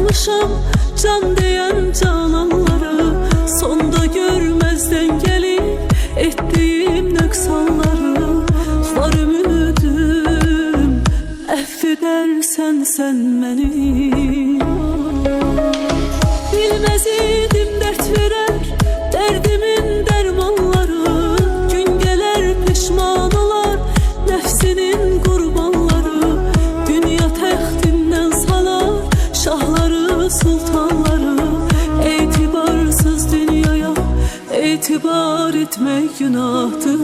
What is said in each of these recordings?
almışam can diyen cananları. Sonda görmezden gelip ettiğim nöksanları. Var ümidim affedersen sen beni. Bilmez idim dert verer derdimin dermanları. Gün gelir pişman olar nefsinin kurbanları. Dünya textinden salar şahları sultanları. İtibarsız dünyaya itibar etmek günahtır.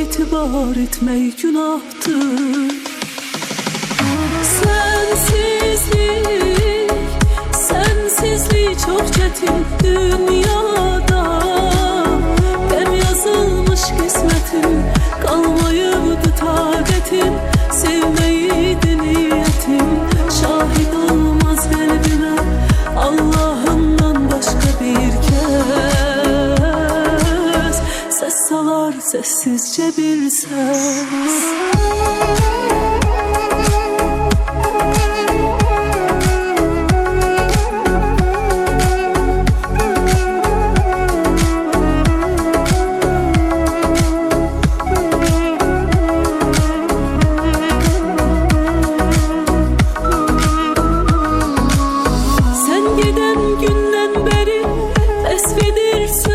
İtibar etmek günahtır. Sensizlik çok çetin dünyada. Ben yazılmış kısmetim, kalmayıbdı taqetim. Sevmeydi niyetim, şahit olmaz kalbime Allah'ımdan başka bir kez. Ses salar sessizce bir ses.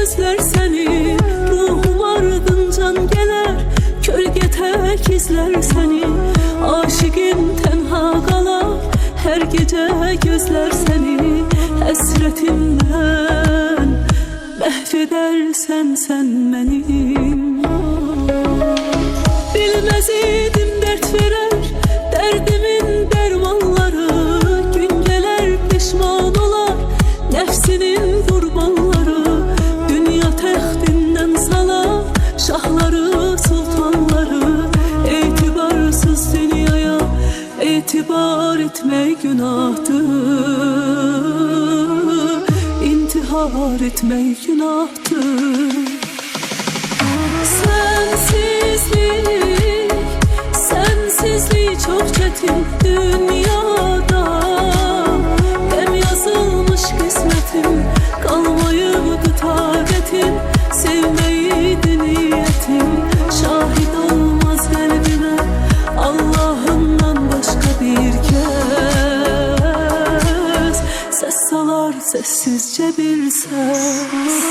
Sözler seni, ruhum ardıncan geler, kölge tek izler seni. Aşıkın tenha kalar, her gece gözler seni. Hasretimden mahvedersen sen benim. Bilmez idim dert verer derdimin dermanları. Gün gelir pişman olar nefsinin kurbanları. Şahları sultanları. İtibarsız dünyaya itibar etmek günahtır. İntihar etmek günahtır. Sensizlik çok çetin dünyada. Ben yazılmış kısmetim, kalmayıbdı taqetim. Sevmeydi niyetim, şahit olmaz kalbime Allah'ımdan başka bir kez. Ses salar sessizce bir ses.